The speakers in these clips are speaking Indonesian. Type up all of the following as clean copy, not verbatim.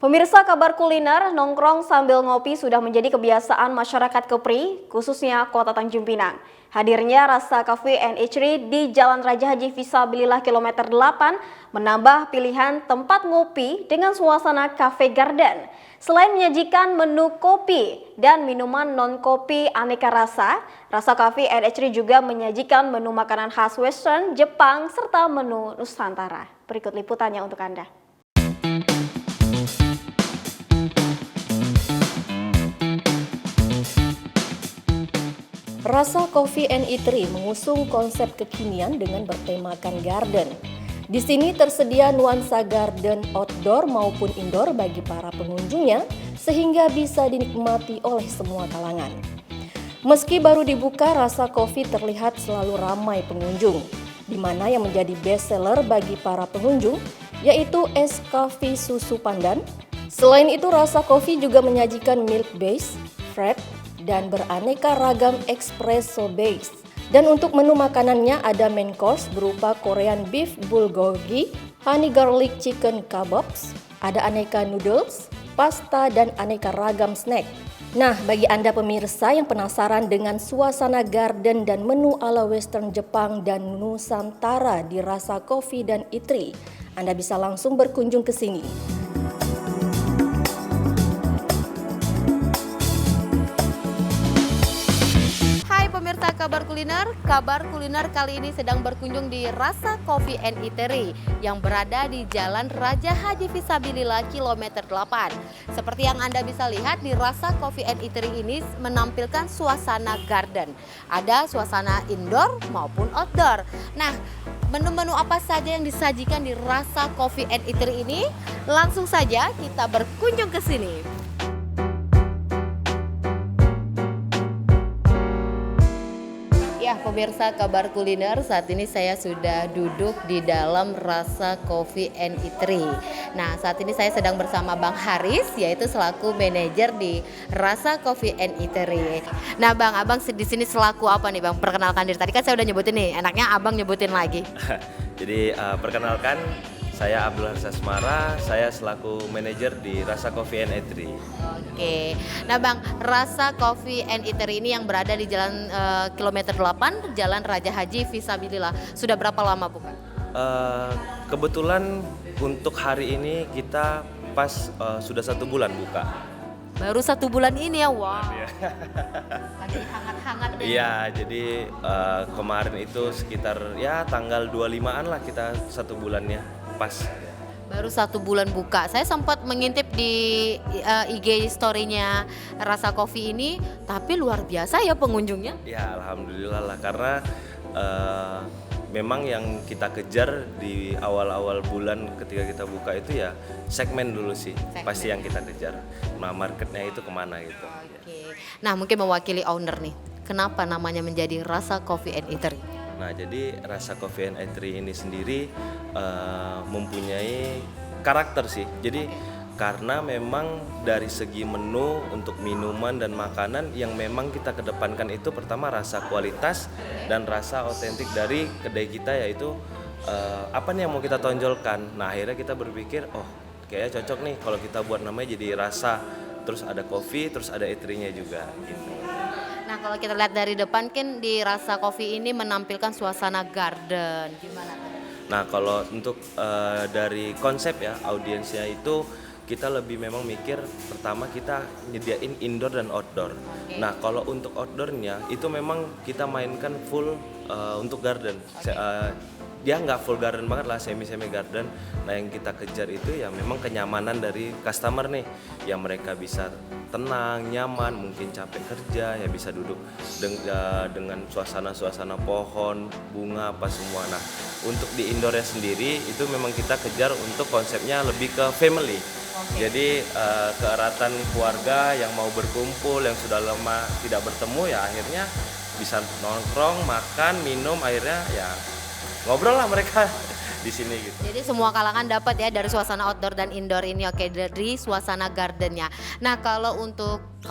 Pemirsa kabar kuliner, nongkrong sambil ngopi sudah menjadi kebiasaan masyarakat Kepri, khususnya Kota Tanjung Pinang. Hadirnya Rasa Cafe and Eatery di Jalan Raja Haji Fisabilillah kilometer 8 menambah pilihan tempat ngopi dengan suasana cafe garden. Selain menyajikan menu kopi dan minuman non-kopi aneka rasa, Rasa Cafe and Eatery juga menyajikan menu makanan khas Western, Jepang, serta menu Nusantara. Berikut liputannya untuk Anda. Rasa Coffee and Eatery mengusung konsep kekinian dengan bertemakan garden. Di sini tersedia nuansa garden outdoor maupun indoor bagi para pengunjungnya sehingga bisa dinikmati oleh semua kalangan. Meski baru dibuka, Rasa Coffee terlihat selalu ramai pengunjung, di mana yang menjadi best seller bagi para pengunjung yaitu es kopi susu pandan. Selain itu, Rasa Coffee juga menyajikan milk base, frap, dan beraneka ragam espresso base. Dan untuk menu makanannya ada main course berupa Korean beef bulgogi, honey garlic chicken kebabs, ada aneka noodles, pasta, dan aneka ragam snack. Nah, bagi Anda pemirsa yang penasaran dengan suasana garden dan menu ala Western Jepang dan Nusantara di Rasa Coffee dan Eatery, Anda bisa langsung berkunjung ke sini. Pemirsa kabar kuliner kali ini sedang berkunjung di Rasa Coffee and Eatery yang berada di Jalan Raja Haji Fisabilillah kilometer 8. Seperti yang Anda bisa lihat, di Rasa Coffee and Eatery ini menampilkan suasana garden. Ada suasana indoor maupun outdoor. Nah, menu-menu apa saja yang disajikan di Rasa Coffee and Eatery ini? Langsung saja kita berkunjung ke sini. Ya, pemirsa kabar kuliner, saat ini saya sudah duduk di dalam Rasa Coffee and Eatery. Nah, saat ini saya sedang bersama Bang Haris, yaitu selaku manajer di Rasa Coffee and Eatery. Nah, Bang, Abang di sini selaku apa nih, Bang? Perkenalkan diri. Tadi kan saya udah nyebutin nih, enaknya Abang nyebutin lagi. Jadi perkenalkan, saya Abdul Haris Asmara, saya selaku manajer di Rasa Coffee and Eatery. Oke, nah Bang, Rasa Coffee and Eatery ini yang berada di Jalan kilometer 8, Jalan Raja Haji Fisabilillah. Sudah berapa lama buka? Kebetulan untuk hari ini kita pas sudah 1 bulan buka. Baru 1 bulan ini ya, wow. Lagi hangat-hangat nih. Iya, jadi kemarin itu sekitar ya tanggal 25-an lah kita 1 bulannya pas. Baru 1 bulan buka. Saya sempat mengintip di IG story-nya Rasa Coffee ini, tapi luar biasa ya pengunjungnya. Ya, alhamdulillah lah, karena memang yang kita kejar di awal-awal bulan ketika kita buka itu ya segmen dulu sih, pasti yang kita kejar. Nah, marketnya itu kemana gitu. Oke. Nah, mungkin mewakili owner nih, kenapa namanya menjadi Rasa Coffee and Eatery? Nah, jadi Rasa Coffee and Eatery ini sendiri mempunyai karakter sih. Jadi karena memang dari segi menu untuk minuman dan makanan yang memang kita kedepankan itu pertama rasa kualitas dan rasa otentik dari kedai kita, yaitu apa nih yang mau kita tonjolkan. Nah, akhirnya kita berpikir, oh kayaknya cocok nih kalau kita buat namanya jadi rasa, terus ada coffee, terus ada eatery-nya juga gitu. Nah, kalau kita lihat dari depan kan di Rasa Coffee ini menampilkan suasana garden. Gimana? Nah, kalau untuk dari konsep ya audiensnya itu kita lebih memang mikir pertama kita nyediain indoor dan outdoor. Okay. Nah, kalau untuk outdoornya itu memang kita mainkan full untuk garden. Okay. Dia nggak full garden banget lah, semi garden. Nah, yang kita kejar itu ya memang kenyamanan dari customer nih, yang mereka bisa tenang, nyaman, mungkin capek kerja ya bisa duduk dengan suasana pohon, bunga apa semua. Nah, untuk di indoornya sendiri itu memang kita kejar untuk konsepnya lebih ke family. Okay. Jadi keeratan keluarga yang mau berkumpul, yang sudah lama tidak bertemu ya akhirnya bisa nongkrong, makan, minum, akhirnya ya ngobrol lah mereka di sini gitu. Jadi semua kalangan dapat ya dari suasana outdoor dan indoor ini, oke, dari suasana gardennya. Nah kalau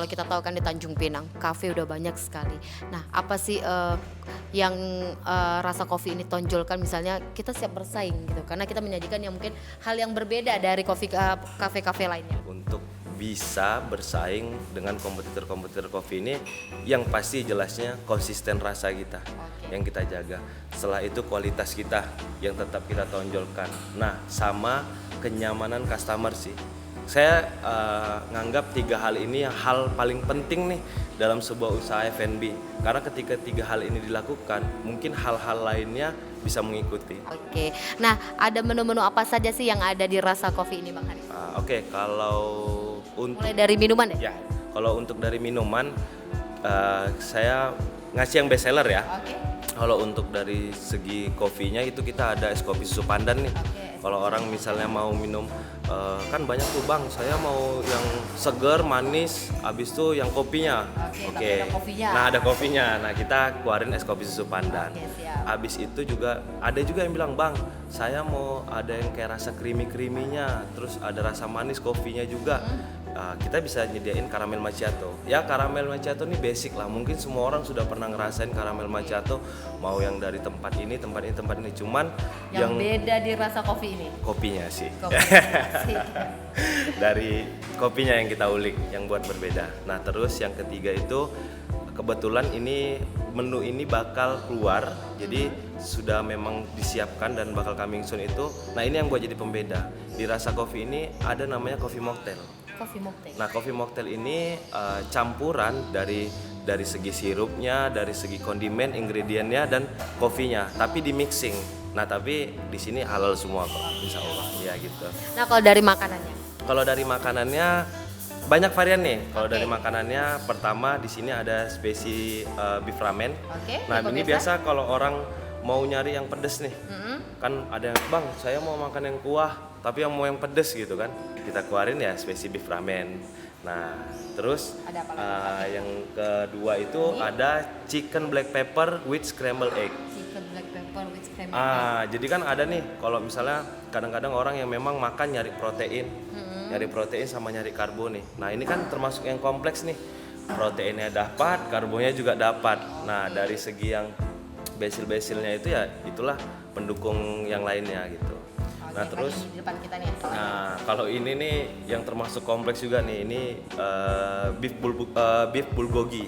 kita tahu kan di Tanjung Pinang, kafe udah banyak sekali. Nah apa sih yang rasa kopi ini tonjolkan, misalnya kita siap bersaing gitu, karena kita menyajikan yang mungkin hal yang berbeda dari kafe-kafe lainnya. Untuk bisa bersaing dengan kompetitor-kompetitor kopi ini, yang pasti jelasnya konsisten rasa kita yang kita jaga. Setelah itu kualitas kita yang tetap kita tonjolkan. Nah, sama kenyamanan customer sih. Saya nganggap 3 hal ini yang hal paling penting nih dalam sebuah usaha F&B. Karena ketika 3 hal ini dilakukan, mungkin hal-hal lainnya bisa mengikuti. Oke, nah ada menu-menu apa saja sih yang ada di Rasa Coffee ini, Bang Haris? Oke, kalau untuk Mulai dari minuman ya? ya, kalau untuk dari minuman saya ngasih yang best seller ya. Oke. Kalau untuk dari segi kopinya itu kita ada es kopi susu pandan nih. Kalau orang misalnya mau minum kan banyak tuh, Bang, saya mau yang seger, manis, habis itu yang kopinya. Oke, tapi ada kopinya. Nah, ada kopinya. Nah, kita keluarin es kopi susu pandan. Oke, siap. Habis itu juga ada juga yang bilang, Bang, saya mau ada yang kayak rasa creamy-creaminya, terus ada rasa manis kopinya juga. Kita bisa nyediain karamel macchiato. Ya, karamel macchiato ini basic lah. Mungkin semua orang sudah pernah ngerasain karamel macchiato, mau yang dari tempat ini. Cuman Yang beda di Rasa Coffee ini? kopinya sih. Kopinya. Dari kopinya yang kita ulik, yang buat berbeda. Nah, terus yang ketiga itu kebetulan ini menu ini bakal keluar, jadi sudah memang disiapkan dan bakal coming soon itu. Nah, ini yang buat jadi pembeda. Di Rasa Coffee ini ada namanya coffee mocktail. Coffee mocktail. Nah, coffee mocktail ini campuran dari segi sirupnya, dari segi kondimen, ingredientnya dan kopinya, tapi di mixing. Nah, tapi di sini halal semua kok, insya Allah. Ya gitu. Nah kalau dari makanannya? Kalau dari makanannya banyak varian nih. Kalau Oke. dari makanannya, pertama di sini ada spesi beef ramen. Oke, Nah, yang ini pemirsa. biasa kalau orang mau nyari yang pedes nih. Kan ada yang, Bang, saya mau makan yang kuah, tapi yang mau yang pedes gitu kan. Kita keluarin ya spesi beef ramen. Nah, terus Ada apa lagi? yang kedua itu ada chicken black pepper with scrambled egg. Chicken black pepper with cream. Jadi kan ada nih, kalau misalnya kadang-kadang orang yang memang makan nyari protein sama nyari karbo nih. Nah, ini kan termasuk yang kompleks nih. Proteinnya dapat, karbonya juga dapat. Nah, dari segi yang basil-basilnya itu ya itulah pendukung yang lainnya gitu. Nah, terus di depan kita nih. nah, kalau ini nih yang termasuk kompleks juga nih, ini beef bulgogi. Beef bulgogi.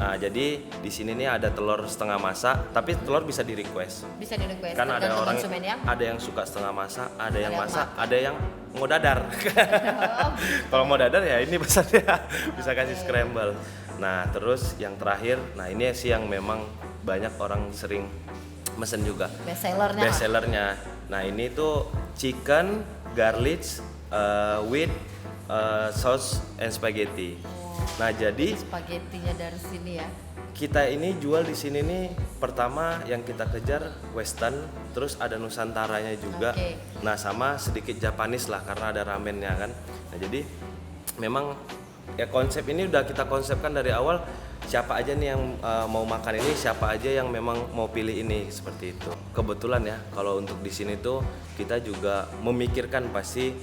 Nah, jadi di sini nih ada telur setengah masak, tapi telur bisa di request. Bisa di request Kan ada tergantung orang, konsumen ya. ada yang suka setengah masak, ada yang yang masak, ada yang mau dadar. Kalau mau dadar ya ini pesannya bisa kasih scramble. Nah, terus yang terakhir, nah ini sih yang memang banyak orang sering mesen juga. Best sellernya. Best sellernya. Nah, ini tuh chicken garlic with sauce and spaghetti. Nah, jadi Spagettinya dari sini ya. kita ini jual di sini nih, pertama yang kita kejar western, terus ada nusantaranya juga. Oke. Nah, sama sedikit Japanese lah karena ada ramennya kan. Nah, jadi memang ya konsep ini udah kita konsepkan dari awal, siapa aja nih yang mau makan ini, siapa aja yang memang mau pilih ini, seperti itu. Kebetulan ya, kalau untuk di sini tuh kita juga memikirkan pasti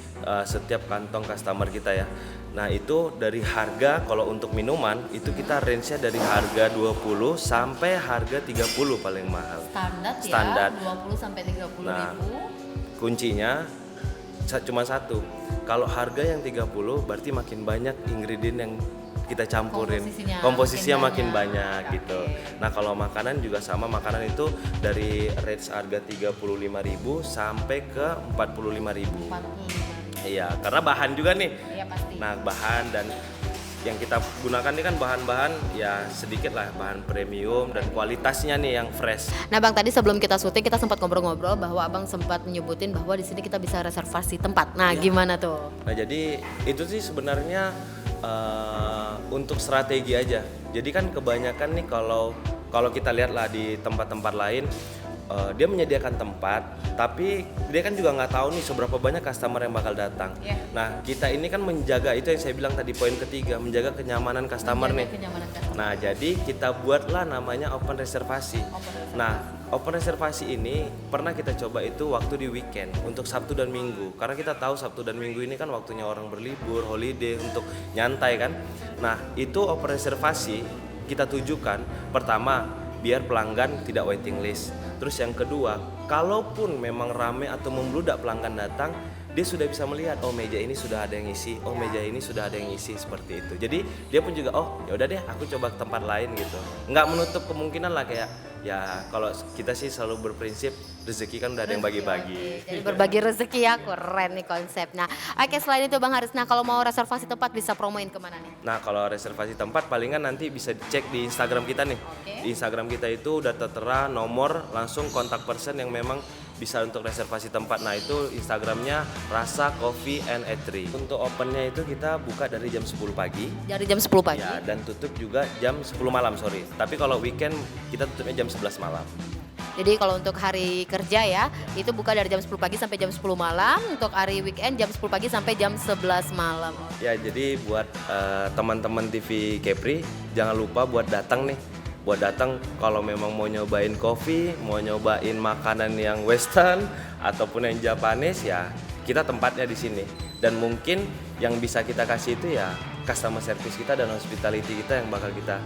setiap kantong customer kita ya. Nah, itu dari harga, kalau untuk minuman itu kita range-nya dari harga 20 sampai harga 30 paling mahal. Standar ya, 20 sampai 30 Nah, ribu. kuncinya cuma satu. Kalau harga yang 30 berarti makin banyak ingredient yang kita campurin. Komposisinya Makin makin banyak banyak. gitu. Oke. Nah, kalau makanan juga sama, makanan itu dari range harga 35.000 sampai ke 45.000. 45. Iya, karena bahan juga nih. Iya pasti. Nah, bahan dan yang kita gunakan ini kan bahan-bahan ya sedikit lah, bahan premium dan kualitasnya nih yang fresh. Nah Bang, tadi sebelum kita syuting kita sempat ngobrol-ngobrol bahwa Abang sempat menyebutin bahwa di sini kita bisa reservasi tempat. Nah, gimana tuh? Nah, jadi itu sih sebenarnya untuk strategi aja. Jadi kan kebanyakan nih kalau kita lihat lah di tempat-tempat lain, dia menyediakan tempat, tapi dia kan juga nggak tahu nih seberapa banyak customer yang bakal datang. Yeah. Nah, kita ini kan menjaga, itu yang saya bilang tadi poin ketiga, menjaga kenyamanan customer nih. Kenyamanan customer. Nah, jadi kita buatlah namanya open reservasi. Nah, open reservasi ini pernah kita coba itu waktu di weekend untuk Sabtu dan Minggu. Karena kita tahu Sabtu dan Minggu ini kan waktunya orang berlibur, holiday, untuk nyantai kan. Nah, itu open reservasi kita tujukan pertama biar pelanggan tidak waiting list. Terus yang kedua, kalaupun memang rame atau membludak pelanggan datang, dia sudah bisa melihat, oh meja ini sudah ada yang isi, oh meja ini sudah ada yang isi, seperti itu. Jadi dia pun juga, oh ya udah deh, aku coba ke tempat lain gitu. Nggak menutup kemungkinan lah, kayak ya kalau kita sih selalu berprinsip rezeki kan udah ada yang bagi-bagi. Jadi berbagi rezeki ya, keren nih konsep. Nah, oke, selain itu Bang Haris, nah kalau mau reservasi tempat bisa promoin kemana nih? Nah, kalau reservasi tempat palingan nanti bisa dicek di Instagram kita nih. Di Instagram kita itu udah tertera nomor langsung kontak person yang memang bisa untuk reservasi tempat. Nah, itu Instagramnya Rasa Coffee and Eatery. Untuk opennya itu kita buka dari jam 10 pagi. Dari jam 10 pagi? Ya, dan tutup juga jam 10 malam, sorry. Tapi kalau weekend kita tutupnya jam 11 malam. Jadi kalau untuk hari kerja ya, itu buka dari jam 10 pagi sampai jam 10 malam. Untuk hari weekend jam 10 pagi sampai jam 11 malam. Ya, jadi buat teman-teman TV Kepri, jangan lupa buat datang nih. Buat datang kalau memang mau nyobain kopi, mau nyobain makanan yang western ataupun yang Japanese, ya kita tempatnya di sini. Dan mungkin yang bisa kita kasih itu ya customer service kita dan hospitality kita yang bakal kita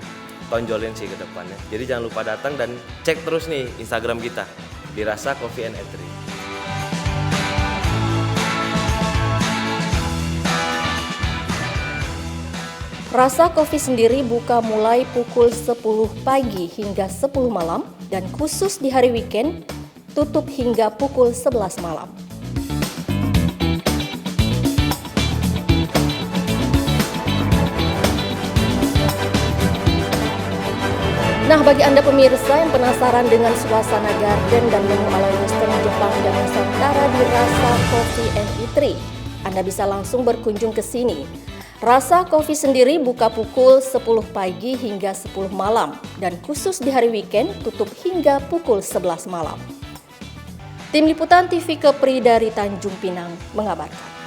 tonjolin sih ke depannya. Jadi jangan lupa datang dan cek terus nih Instagram kita di Rasa Coffee and Eatery. Rasa Coffee sendiri buka mulai pukul 10 pagi hingga 10 malam dan khusus di hari weekend tutup hingga pukul 11 malam. Nah, bagi Anda pemirsa yang penasaran dengan suasana garden dan menu ala western Jepang dan Nusantara di Rasa Coffee and Eatery, Anda bisa langsung berkunjung ke sini. Rasa Coffee sendiri buka pukul 10 pagi hingga 10 malam dan khusus di hari weekend tutup hingga pukul 11 malam. Tim Liputan TV Kepri dari Tanjung Pinang mengabarkan.